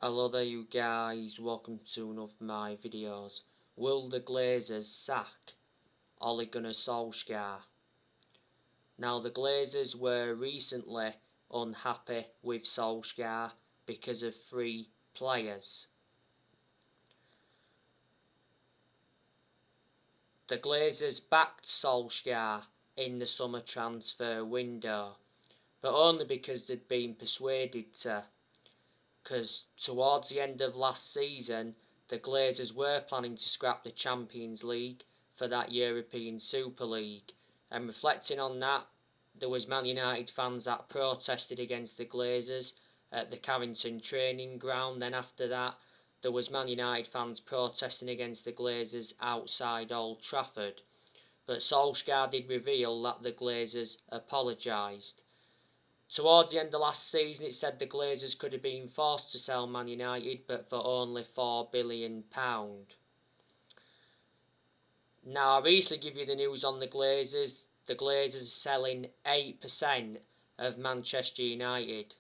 Hello there you guys, welcome to one of my videos. Will the Glazers sack Ole Gunnar Solskjaer? Now the Glazers were recently unhappy with Solskjaer because of three players. The Glazers backed Solskjaer in the summer transfer window, but only because they'd been persuaded to. Because towards the end of last season, the Glazers were planning to scrap the Champions League for that European Super League. And reflecting on that, there was Man United fans that protested against the Glazers at the Carrington training ground. Then after that, there was Man United fans protesting against the Glazers outside Old Trafford. But Solskjaer did reveal that the Glazers apologised. Towards the end of last season, it said the Glazers could have been forced to sell Man United, but for only £4 billion. Now, I recently give you the news on the Glazers. The Glazers are selling 8% of Manchester United.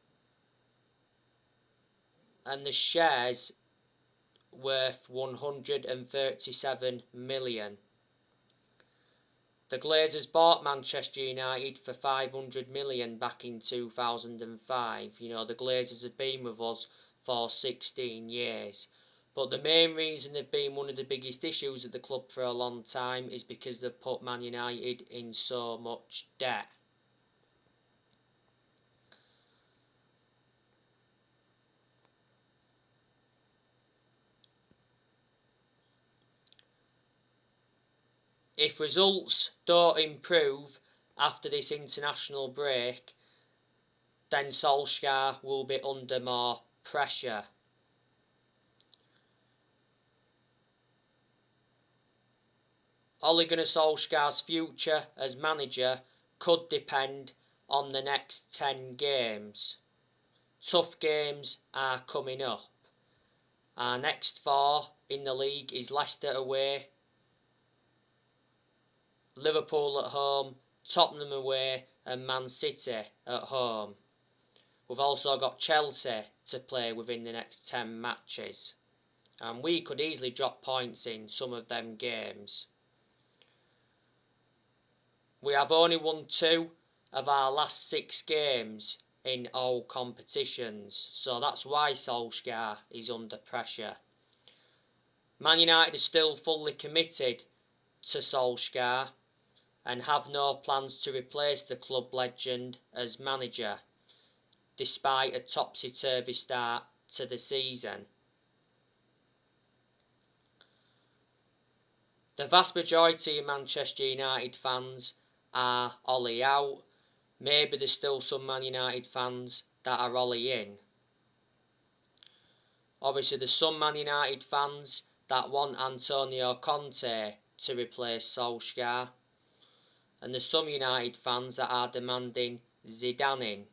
And the shares worth 137 million. The Glazers bought Manchester United for 500 million back in 2005. You know, the Glazers have been with us for 16 years. But the main reason they've been one of the biggest issues at the club for a long time is because they've put Man United in so much debt. If results don't improve after this international break, then Solskjaer will be under more pressure. Ole Gunnar Solskjaer's future as manager could depend on the next 10 games. Tough games are coming up. Our next four in the league is Leicester away, Liverpool at home, Tottenham away and Man City at home. We've also got Chelsea to play within the next 10 matches. And we could easily drop points in some of them games. We have only won 2 of our last 6 games in all competitions. So that's why Solskjaer is under pressure. Man United are still fully committed to Solskjaer and have no plans to replace the club legend as manager, despite a topsy-turvy start to the season. The vast majority of Manchester United fans are Ole out. Maybe there's still some Man United fans that are Ole in. Obviously there's some Man United fans that want Antonio Conte to replace Solskjaer. And there's some United fans that are demanding Zidane in.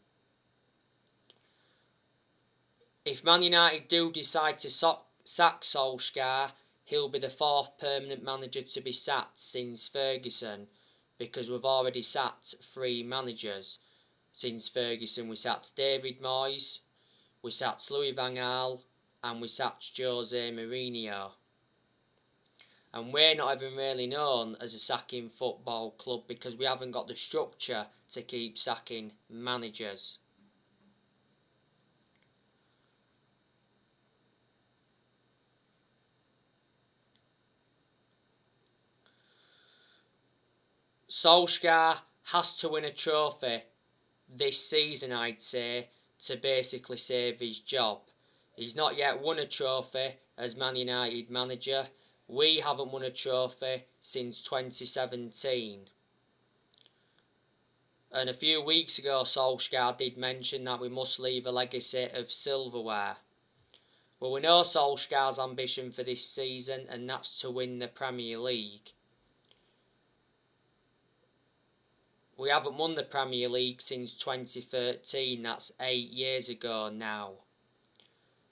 If Man United do decide to sack Solskjaer, he'll be the 4th permanent manager to be sacked since Ferguson, because we've already sacked 3 managers. Since Ferguson we sacked David Moyes, we sacked Louis van Gaal and we sacked Jose Mourinho. And we're not even really known as a sacking football club because we haven't got the structure to keep sacking managers. Solskjaer has to win a trophy this season, I'd say, to basically save his job. He's not yet won a trophy as Man United manager. We haven't won a trophy since 2017. And a few weeks ago, Solskjaer did mention that we must leave a legacy of silverware. Well, we know Solskjaer's ambition for this season, and that's to win the Premier League. We haven't won the Premier League since 2013, that's 8 years ago now.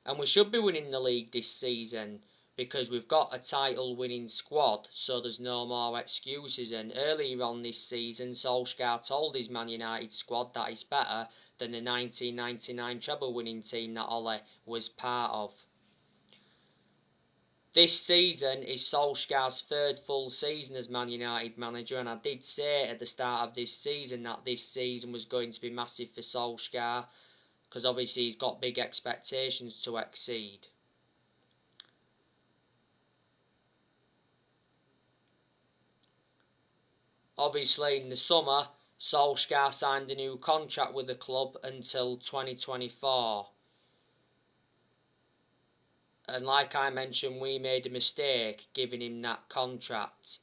And we should be winning the league this season because we've got a title winning squad, so there's no more excuses. And earlier on this season, Solskjaer told his Man United squad that it's better than the 1999 treble winning team that Ole was part of. This season is Solskjaer's third full season as Man United manager, and I did say at the start of this season that this season was going to be massive for Solskjaer, because obviously he's got big expectations to exceed. Obviously in the summer, Solskjaer signed a new contract with the club until 2024. And like I mentioned, we made a mistake giving him that contract.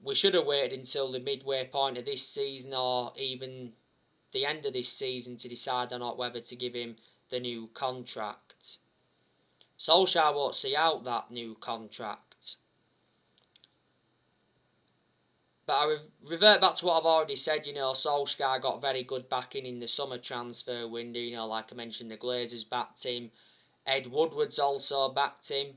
We should have waited until the midway point of this season or even the end of this season to decide or not whether to give him the new contract. Solskjaer won't see out that new contract. But I revert back to what I've already said. Solskjaer got very good backing in the summer transfer window. Like I mentioned, the Glazers backed him. Ed Woodward's also backed him.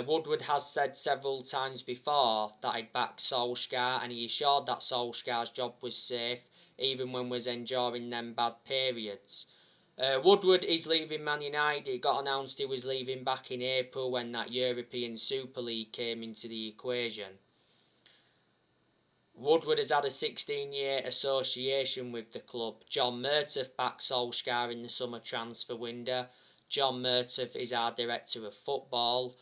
Woodward has said several times before that he'd back Solskjaer, and he assured that Solskjaer's job was safe, even when was enduring them bad periods. Woodward is leaving Man United. It got announced he was leaving back in April when that European Super League came into the equation. Woodward has had a 16-year association with the club. John Murtough backed Solskjaer in the summer transfer window. John Murtough is our director of football.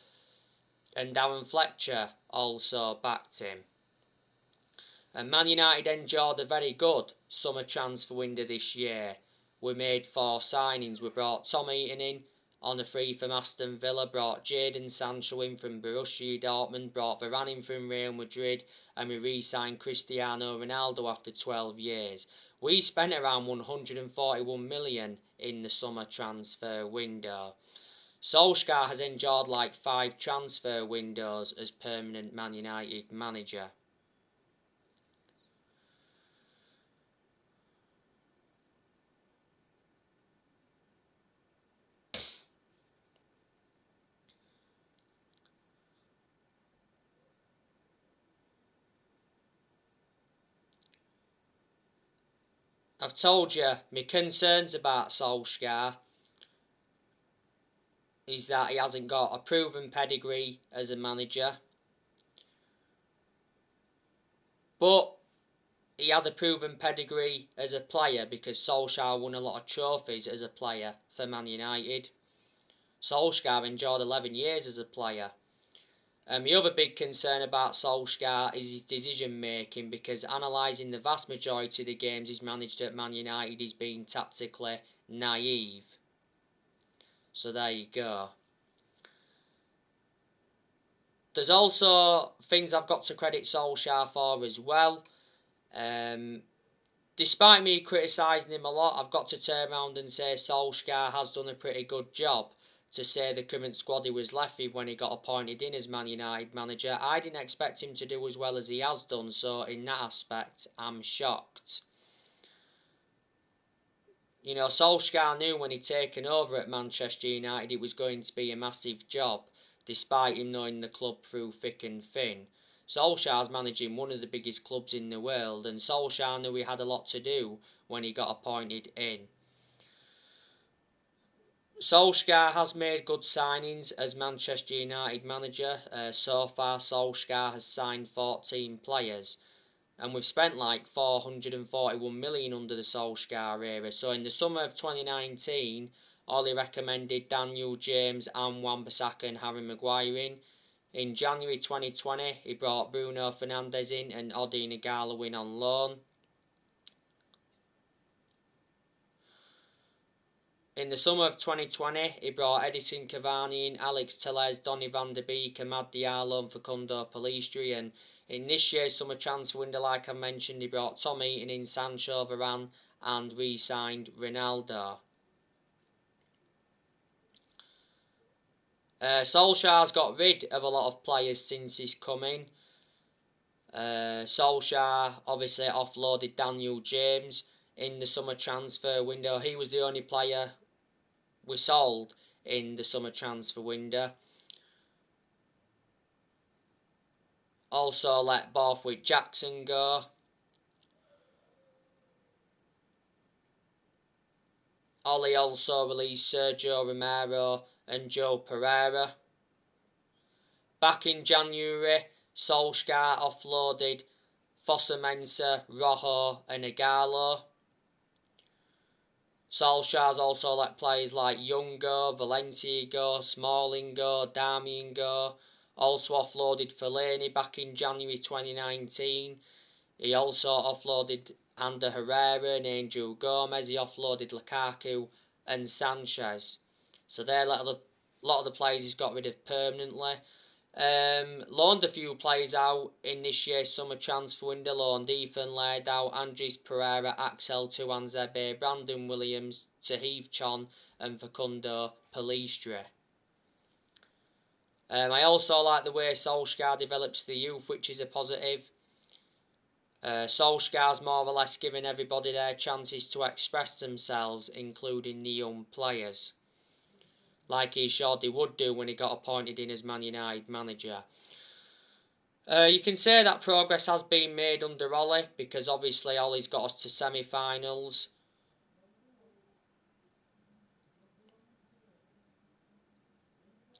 And Darren Fletcher also backed him. And Man United enjoyed a very good summer transfer window this year. We made 4 signings. We brought Tom Heaton in on a free from Aston Villa, brought Jadon Sancho in from Borussia Dortmund, brought Varane in from Real Madrid, and we re-signed Cristiano Ronaldo after 12 years. We spent around 141 million in the summer transfer window. Solskjaer has enjoyed like 5 transfer windows as permanent Man United manager. I've told you, my concerns about Solskjaer is that he hasn't got a proven pedigree as a manager. But he had a proven pedigree as a player because Solskjaer won a lot of trophies as a player for Man United. Solskjaer enjoyed 11 years as a player. The other big concern about Solskjaer is his decision making, because analysing the vast majority of the games he's managed at Man United, he's been tactically naive. So there you go. There's also things I've got to credit Solskjaer for as well. Despite me criticising him a lot, I've got to turn around and say Solskjaer has done a pretty good job to say the current squad he was left with when he got appointed in as Man United manager. I didn't expect him to do as well as he has done, so in that aspect, I'm shocked. Solskjaer knew when he'd taken over at Manchester United it was going to be a massive job, despite him knowing the club through thick and thin. Solskjaer's managing one of the biggest clubs in the world, and Solskjaer knew he had a lot to do when he got appointed in. Solskjaer has made good signings as Manchester United manager. So far, Solskjaer has signed 14 players. And we've spent like 441 million under the Solskjaer era. So in the summer of 2019, Ollie recommended Daniel James and Wan-Bissaka and Harry Maguire in. In January 2020, he brought Bruno Fernandes in and Odi Nagalo in on loan. In the summer of 2020, he brought Edison Cavani in, Alex Telles, Donny van der Beek, Amad Diallo and Facundo Pellistri. And in this year's summer transfer window, like I mentioned, he brought Tom Heaton in, Sancho, Varane and re-signed Ronaldo. Solskjaer's got rid of a lot of players since he's come in. Solskjaer obviously offloaded Daniel James in the summer transfer window. He was the only player we sold in the summer transfer window. Also let Borthwick Jackson go. Ollie also released Sergio Romero and Joe Pereira. Back in January, Solskjaer offloaded Fosu-Mensah, Rojo and Ighalo. Solskjaer's also let players like Young go, Valencia go, Smalling go, Darmian go. Also offloaded Fellaini back in January 2019. He also offloaded Ander Herrera and Angel Gomez. He offloaded Lukaku and Sanchez. So they're a lot of the players he's got rid of permanently. Loaned a few players out in this year's summer transfer window. Loaned Ethan Laird out, Andres Pereira, Axel Tuanzebe, Brandon Williams, Tahith Chon and Facundo Pellistri. I also like the way Solskjaer develops the youth, which is a positive. Solskjaer's more or less giving everybody their chances to express themselves, including the young players, like he showed he would do when he got appointed in as Man United manager. You can say that progress has been made under Ollie, because obviously Ollie's got us to semi-finals.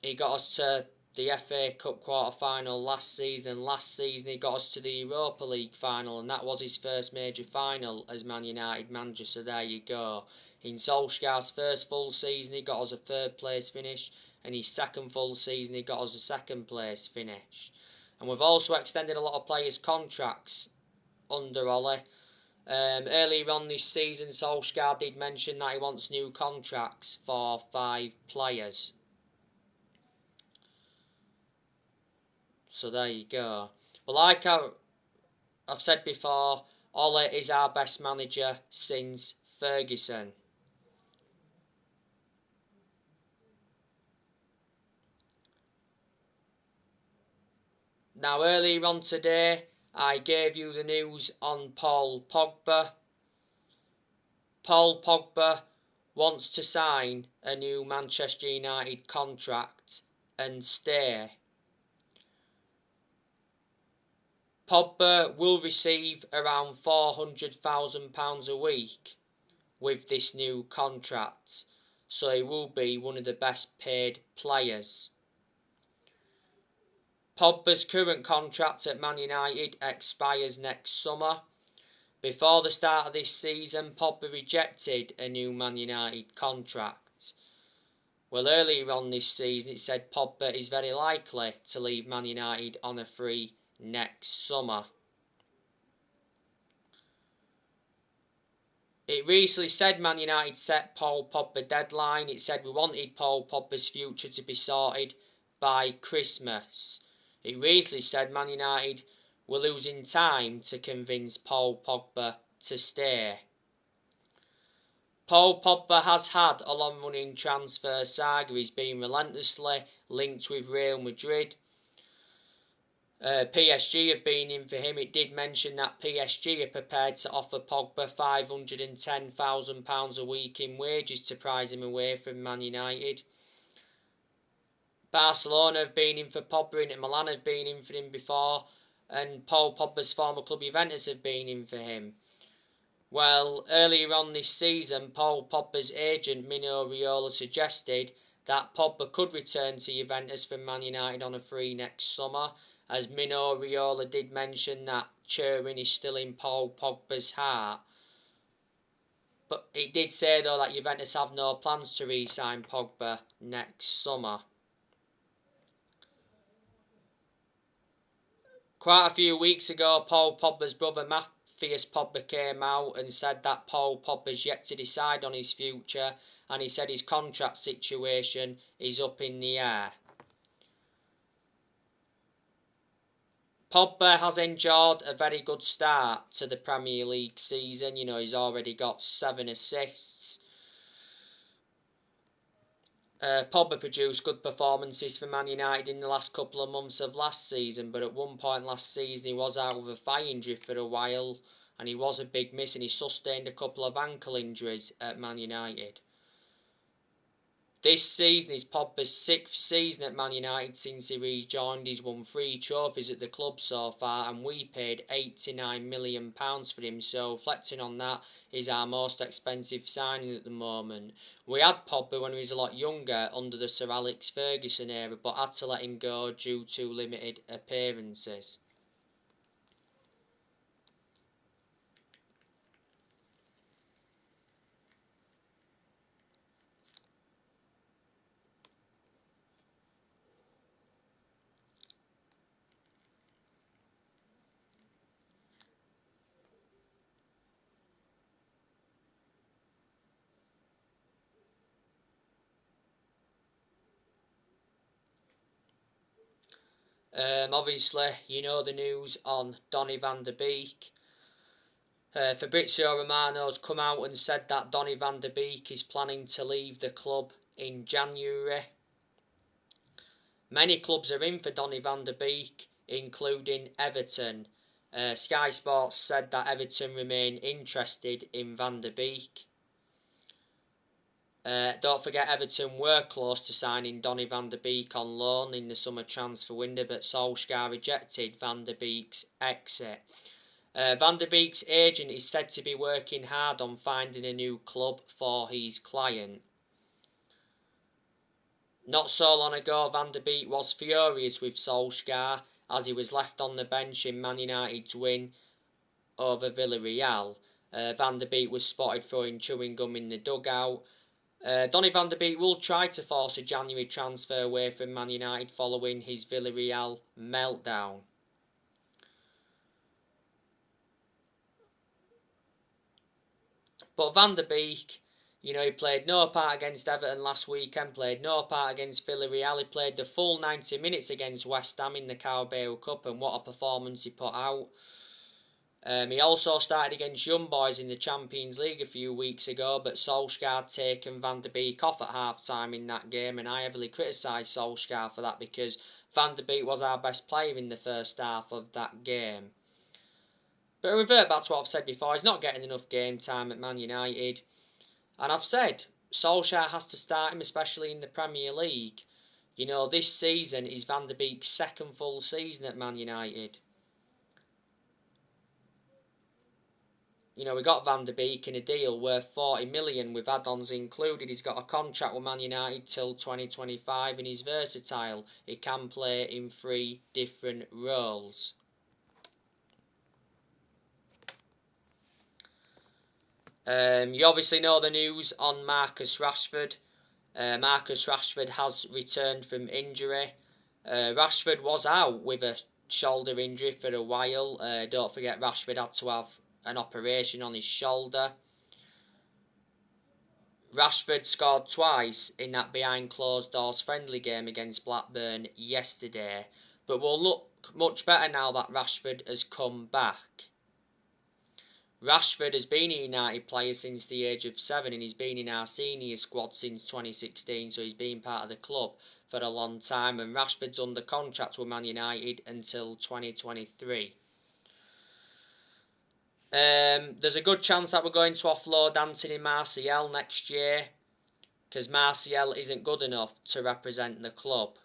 He got us to the FA Cup quarter-final last season. Last season he got us to the Europa League final, and that was his first major final as Man United manager, so there you go. In Solskjaer's first full season he got us a third place finish, and his second full season he got us a second place finish. And we've also extended a lot of players' contracts under Ollie. Earlier on this season Solskjaer did mention that he wants new contracts for 5 players. So there you go. Well, like I've said before, Ole is our best manager since Ferguson. Now, earlier on today, I gave you the news on Paul Pogba. Paul Pogba wants to sign a new Manchester United contract and stay. Pogba will receive around £400,000 a week with this new contract, so he will be one of the best paid players. Pogba's current contract at Man United expires next summer. Before the start of this season, Pogba rejected a new Man United contract. Well, earlier on this season it said Pogba is very likely to leave Man United on a free next summer. It recently said Man United set Paul Pogba deadline. It said we wanted Paul Pogba's future to be sorted by Christmas. It recently said Man United were losing time to convince Paul Pogba to stay. Paul Pogba has had a long-running transfer saga. He's been relentlessly linked with Real Madrid. PSG have been in for him. It did mention that PSG are prepared to offer Pogba £510,000 a week in wages to prize him away from Man United. Barcelona have been in for Pogba, Inter Milan have been in for him before, and Paul Pogba's former club Juventus have been in for him. Well, earlier on this season, Paul Pogba's agent Mino Raiola suggested that Pogba could return to Juventus from Man United on a free next summer, as Mino Raiola did mention that Turin is still in Paul Pogba's heart. But it did say though that Juventus have no plans to re-sign Pogba next summer. Quite a few weeks ago, Paul Pogba's brother Matthias Pogba came out and said that Paul Pogba's yet to decide on his future, and he said his contract situation is up in the air. Pogba has enjoyed a very good start to the Premier League season. You know, he's already got 7 assists. Pogba produced good performances for Man United in the last couple of months of last season, but at one point last season he was out with a thigh injury for a while, and he was a big miss, and he sustained a couple of ankle injuries at Man United. This season is Pogba's 6th season at Man United since he rejoined. He's won 3 trophies at the club so far, and we paid £89 million for him. So, reflecting on that, he's our most expensive signing at the moment. We had Pogba when he was a lot younger under the Sir Alex Ferguson era, but had to let him go due to limited appearances. Obviously, you know the news on Donny van de Beek. Fabrizio Romano's come out and said that Donny van de Beek is planning to leave the club in January. Many clubs are in for Donny van de Beek, including Everton. Sky Sports said that Everton remain interested in van de Beek. Don't forget Everton were close to signing Donny van de Beek on loan in the summer transfer window, but Solskjaer rejected van de Beek's exit. Van de Beek's agent is said to be working hard on finding a new club for his client. Not so long ago, Van de Beek was furious with Solskjaer as he was left on the bench in Man United's win over Villarreal. Van de Beek was spotted throwing chewing gum in the dugout. Donny van de Beek will try to force a January transfer away from Man United following his Villarreal meltdown. But Van de Beek, you know, he played no part against Everton last weekend, played no part against Villarreal, he played the full 90 minutes against West Ham in the Carabao Cup, and what a performance he put out. He also started against Young Boys in the Champions League a few weeks ago, but Solskjaer had taken Van de Beek off at half-time in that game, and I heavily criticised Solskjaer for that because Van de Beek was our best player in the first half of that game. But I revert back to what I've said before, he's not getting enough game time at Man United. And I've said, Solskjaer has to start him, especially in the Premier League. You know, this season is Van de Beek's 2nd full season at Man United. You know, we got Van de Beek in a deal worth 40 million with add-ons included. He's got a contract with Man United till 2025 and he's versatile. He can play in 3 different roles. You obviously know the news on Marcus Rashford. Marcus Rashford has returned from injury. Rashford was out with a shoulder injury for a while. Don't forget Rashford had to have an operation on his shoulder. Rashford scored twice in that behind closed doors friendly game against Blackburn yesterday, but will look much better now that Rashford has come back. Rashford has been a United player since the age of 7 and he's been in our senior squad since 2016, so he's been part of the club for a long time, and Rashford's under contract with Man United until 2023. There's a good chance that we're going to offload Anthony Martial next year because Martial isn't good enough to represent the club.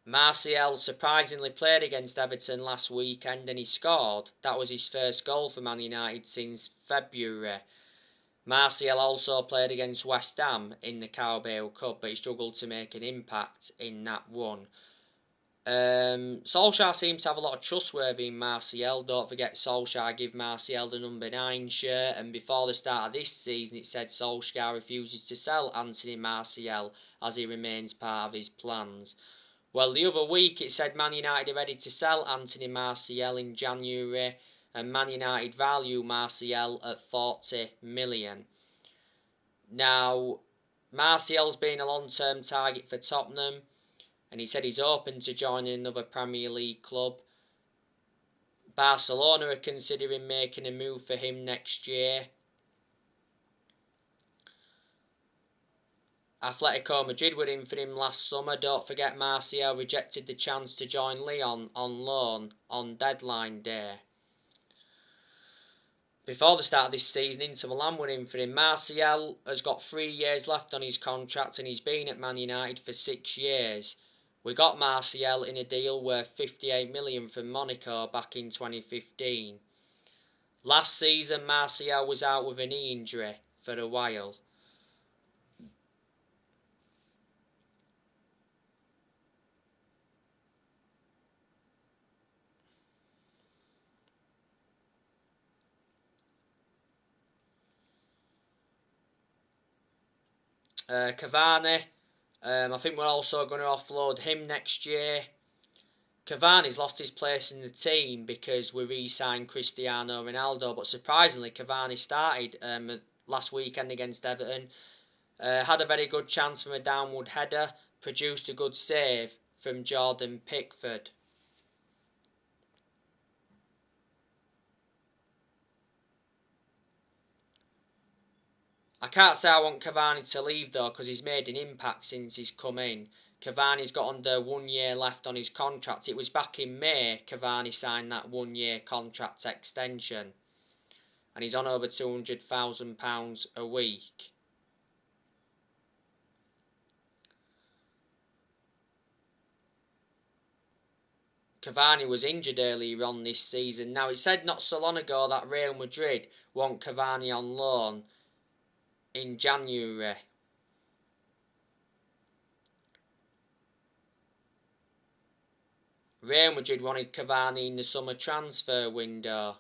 Martial surprisingly played against Everton last weekend and he scored. That was his first goal for Man United since February. Martial also played against West Ham in the Carabao Cup, but he struggled to make an impact in that one. Solskjaer seems to have a lot of trustworthy in Martial. Don't forget Solskjaer gave Martial the number 9 shirt, and before the start of this season it said Solskjaer refuses to sell Anthony Martial as he remains part of his plans. Well, the other week it said Man United are ready to sell Anthony Martial in January, and Man United value Martial at 40 million. Now, Martial's been a long-term target for Tottenham, and he said he's open to joining another Premier League club. Barcelona are considering making a move for him next year. Atletico Madrid were in for him last summer. Don't forget Martial rejected the chance to join Lyon on loan on deadline day. Before the start of this season, Inter Milan were in for him. Martial has got 3 years left on his contract and he's been at Man United for 6 years. We got Martial in a deal worth 58 million from Monaco back in 2015. Last season, Martial was out with a knee injury for a while. Cavani, I think we're also going to offload him next year. Cavani's lost his place in the team because we re-signed Cristiano Ronaldo, but surprisingly Cavani started last weekend against Everton. Had a very good chance from a downward header, produced a good save from Jordan Pickford. I can't say I want Cavani to leave though because he's made an impact since he's come in. Cavani's got under 1 year left on his contract. It was back in May Cavani signed that 1 year contract extension. And he's on over £200,000 a week. Cavani was injured earlier on this season. Now, it said not so long ago that Real Madrid want Cavani on loan in January. Real Madrid wanted Cavani in the summer transfer window.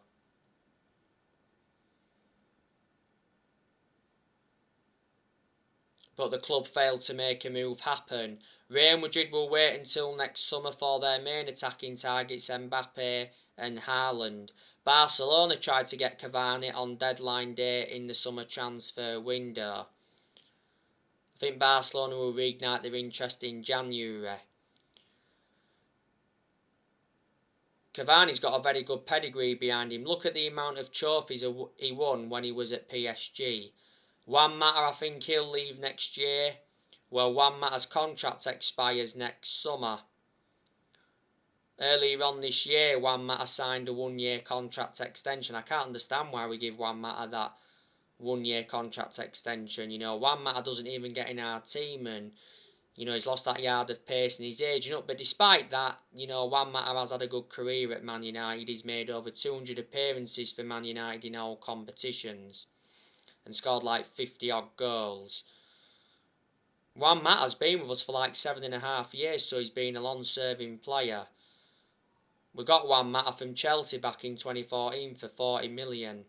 But the club failed to make a move happen. Real Madrid will wait until next summer for their main attacking targets Mbappe and Haaland. Barcelona tried to get Cavani on deadline day in the summer transfer window. I think Barcelona will reignite their interest in January. Cavani's got a very good pedigree behind him. Look at the amount of trophies he won when he was at PSG. Juan Mata, I think he'll leave next year. Well, Juan Mata's contract expires next summer. Earlier on this year, Juan Mata signed a 1 year contract extension. I can't understand why we give Juan Mata that 1 year contract extension. Juan Mata doesn't even get in our team and, he's lost that yard of pace and he's aging up. But despite that, Juan Mata has had a good career at Man United. He's made over 200 appearances for Man United in all competitions and scored like 50 odd goals. Juan Mata's been with us for like 7.5 years, so he's been a long-serving player. We got Juan Mata from Chelsea back in 2014 for 40 million.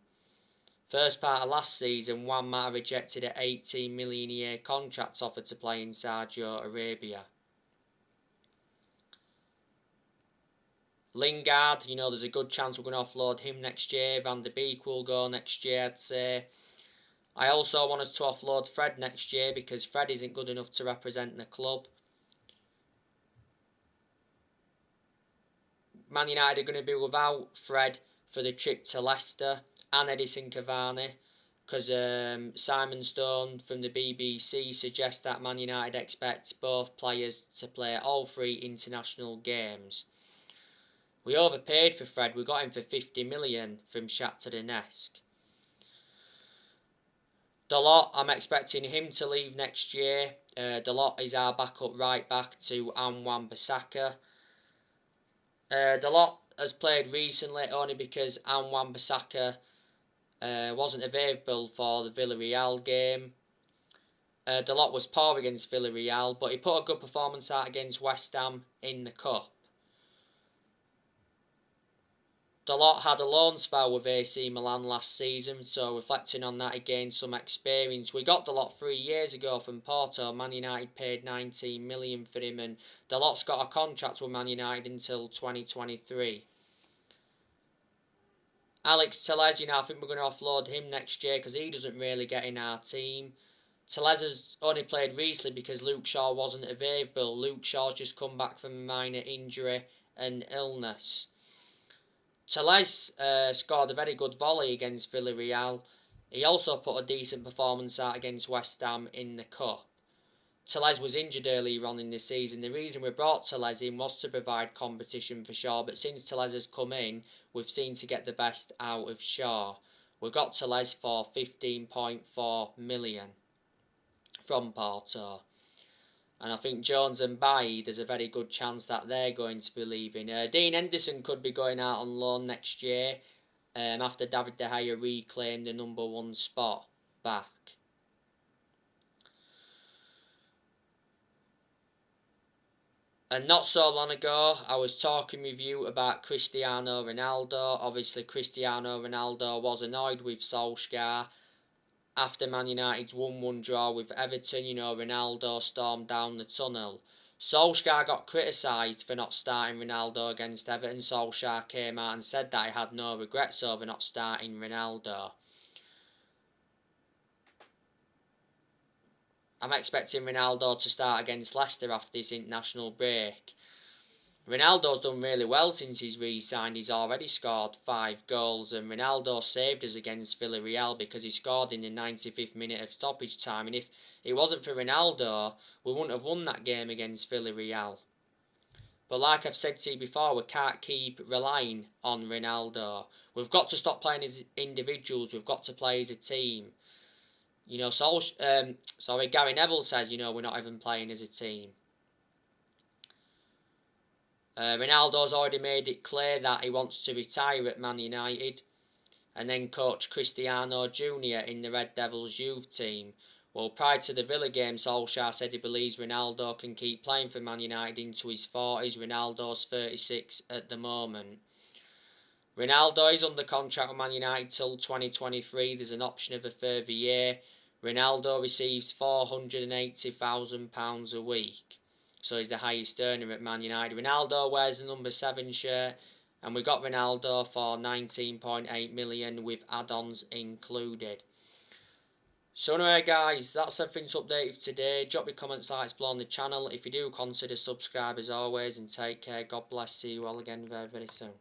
First part of last season, Juan Mata rejected an 18 million a year contract offer to play in Saudi Arabia. Lingard, there's a good chance we're going to offload him next year. Van der Beek will go next year, I'd say. I also want us to offload Fred next year because Fred isn't good enough to represent the club. Man United are going to be without Fred for the trip to Leicester and Edison Cavani because Simon Stone from the BBC suggests that Man United expects both players to play all 3 international games. We overpaid for Fred. We got him for 50 million from Shakhtar Donetsk. Dalot, I'm expecting him to leave next year. Dalot is our backup right back to Wan-Bissaka. Dalot has played recently only because Wan-Bissaka wasn't available for the Villarreal game. Dalot was poor against Villarreal, but he put a good performance out against West Ham in the Cup. Dalot had a loan spell with AC Milan last season, so reflecting on that he gained some experience. We got Dalot 3 years ago from Porto. Man United paid 19 million for him and Dalot's got a contract with Man United until 2023. Alex Telles, I think we're going to offload him next year because he doesn't really get in our team. Telles has only played recently because Luke Shaw wasn't available. Luke Shaw's just come back from a minor injury and illness. Telles scored a very good volley against Villarreal. He also put a decent performance out against West Ham in the Cup. Telles was injured earlier on in the season. The reason we brought Telles in was to provide competition for Shaw, but since Telles has come in, we've seen to get the best out of Shaw. We got to Les for 15.4 million from Porto. And I think Jones and Bailly, there's a very good chance that they're going to be leaving. Dean Henderson could be going out on loan next year after David De Gea reclaimed the #1 spot back. And not so long ago, I was talking with you about Cristiano Ronaldo. Obviously, Cristiano Ronaldo was annoyed with Solskjaer. After Man United's 1-1 draw with Everton, Ronaldo stormed down the tunnel. Solskjaer got criticised for not starting Ronaldo against Everton. Solskjaer came out and said that he had no regrets over not starting Ronaldo. I'm expecting Ronaldo to start against Leicester after this international break. Ronaldo's done really well since he's re-signed. He's already scored 5 goals, and Ronaldo saved us against Villarreal because he scored in the 95th minute of stoppage time. And if it wasn't for Ronaldo, we wouldn't have won that game against Villarreal. But like I've said to you before, we can't keep relying on Ronaldo. We've got to stop playing as individuals. We've got to play as a team. Gary Neville says, we're not even playing as a team. Ronaldo's already made it clear that he wants to retire at Man United and then coach Cristiano Jr. in the Red Devils youth team. Well, prior to the Villa game, Solskjaer said he believes Ronaldo can keep playing for Man United into his 40s. Ronaldo's 36 at the moment. Ronaldo is under contract with Man United till 2023. There's an option of a further year. Ronaldo receives £480,000 a week. So he's the highest earner at Man United. Ronaldo wears the number 7 shirt, and we got Ronaldo for 19.8 million with add-ons included. So anyway guys, that's everything to update for today. Drop your comments like below on the channel. If you do, consider subscribe as always, and take care. God bless. See you all again very, very soon.